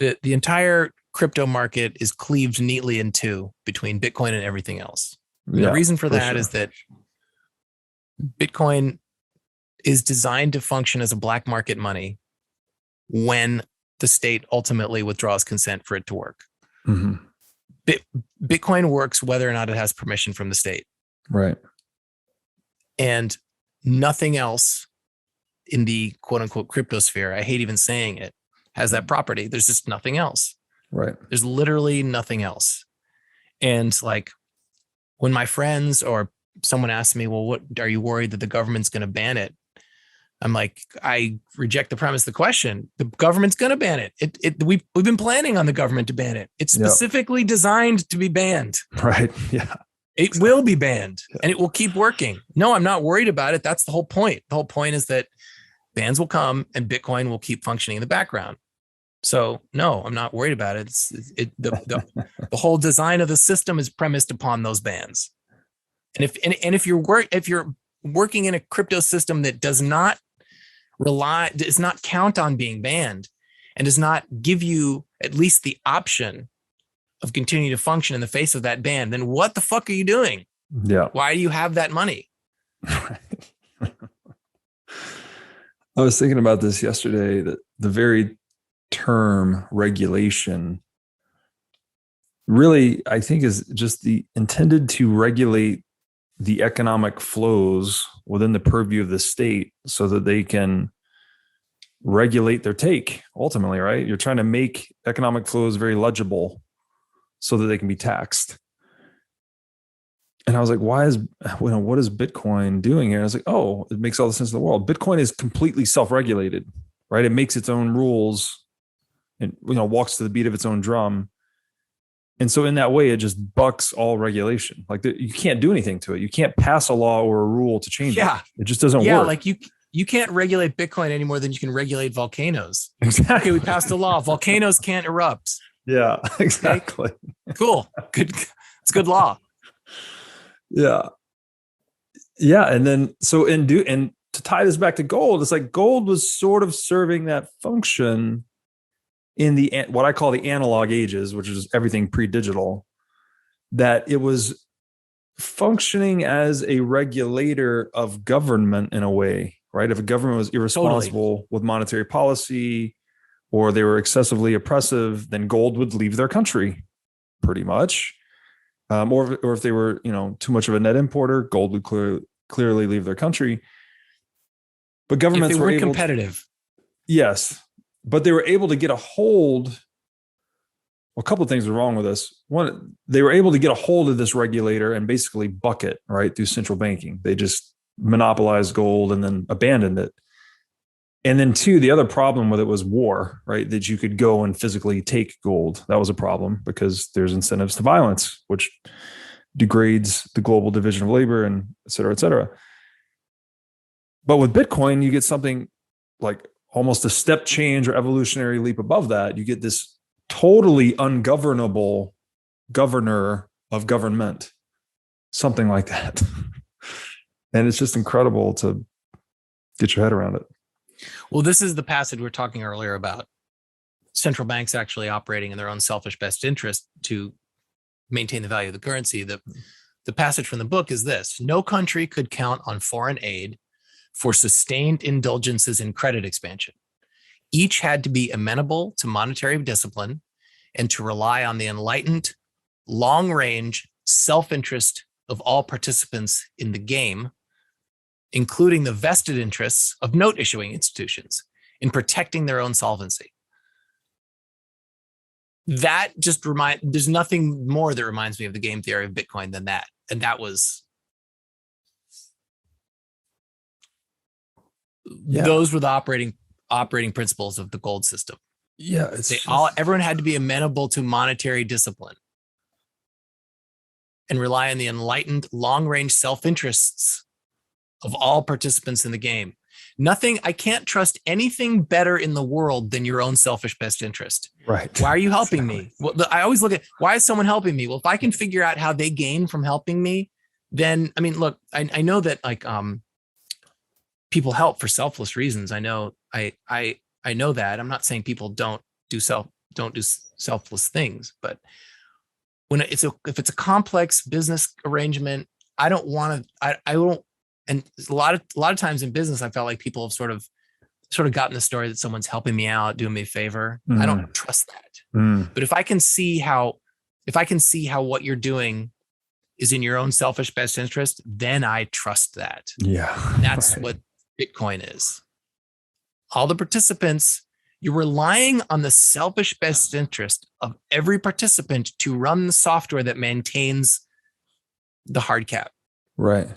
the entire crypto market is cleaved neatly in two between Bitcoin and everything else. And the reason for that is that Bitcoin is designed to function as a black market money when the state ultimately withdraws consent for it to work. Mm-hmm. Bitcoin works whether or not it has permission from the state. Right. And nothing else in the quote unquote cryptosphere, I hate even saying it, has that property. There's just nothing else. Right. There's literally nothing else. And like when my friends or someone asks me, well, what are you worried that the government's going to ban it? I'm like, I reject the premise of the question. The government's going to ban it. We've been planning on the government to ban it. It's specifically designed to be banned. Right. Yeah. It will be banned and it will keep working. No, I'm not worried about it. That's the whole point. The whole point is that bans will come and Bitcoin will keep functioning in the background. So no, I'm not worried about it. The whole design of the system is premised upon those bans. And if you're working in a crypto system that does not count on being banned and does not give you at least the option of continuing to function in the face of that ban, then what the fuck are you doing? Yeah. Why do you have that money? I was thinking about this yesterday, that the very term regulation really, I think, is just intended to regulate the economic flows within the purview of the state so that they can regulate their take ultimately, right? You're trying to make economic flows very legible so that they can be taxed. And I was like, what is Bitcoin doing here? And I was like, oh, it makes all the sense in the world. Bitcoin is completely self-regulated, right? It makes its own rules and, walks to the beat of its own drum. And so in that way, it just bucks all regulation. Like you can't do anything to it. You can't pass a law or a rule to change it. It just doesn't work. Yeah, like you can't regulate Bitcoin any more than you can regulate volcanoes. Exactly. Okay, we passed a law. Volcanoes can't erupt. Yeah, exactly. Okay? Cool. Good. It's good law. Yeah. Yeah. And then, and to tie this back to gold, it's like gold was sort of serving that function in what I call the analog ages, which is everything pre-digital, that it was functioning as a regulator of government in a way, right? If a government was irresponsible with monetary policy or they were excessively oppressive, then gold would leave their country pretty much. Or if they were, too much of a net importer, gold would clearly leave their country. But governments were competitive. Yes. But they were able to get a hold. Well, a couple of things are wrong with this. One, they were able to get a hold of this regulator and basically buck it, right, through central banking. They just monopolized gold and then abandoned it. And then two, the other problem with it was war, right? That you could go and physically take gold. That was a problem because there's incentives to violence, which degrades the global division of labor and et cetera, et cetera. But with Bitcoin, you get something like almost a step change or evolutionary leap above that. You get this totally ungovernable governor of government, something like that. And it's just incredible to get your head around it. Well, this is the passage we were talking earlier about central banks actually operating in their own selfish best interest to maintain the value of the currency. The passage from the book is this: no country could count on foreign aid for sustained indulgences in credit expansion. Each had to be amenable to monetary discipline and to rely on the enlightened, long-range self-interest of all participants in the game, including the vested interests of note-issuing institutions in protecting their own solvency. That just there's nothing more that reminds me of the game theory of Bitcoin than that. And that was, those were the operating principles of the gold system. Yeah. Everyone had to be amenable to monetary discipline and rely on the enlightened, long-range self-interests of all participants in the game. I can't trust anything better in the world than your own selfish best interest. Right. Why are you helping me? Well, I always look at, why is someone helping me? Well, if I can figure out how they gain from helping me, then, look, I know that people help for selfless reasons. I know that. I'm not saying people don't do don't do selfless things. But when if it's a complex business arrangement, I don't want to, I don't, and a lot of times in business, I felt like people have sort of gotten the story that someone's helping me out, doing me a favor. I don't trust that. But if I can see how what you're doing is in your own selfish best interest, then I trust that. Yeah. And that's what Bitcoin is. All the participants, you're relying on the selfish best interest of every participant to run the software that maintains the hard cap. Right.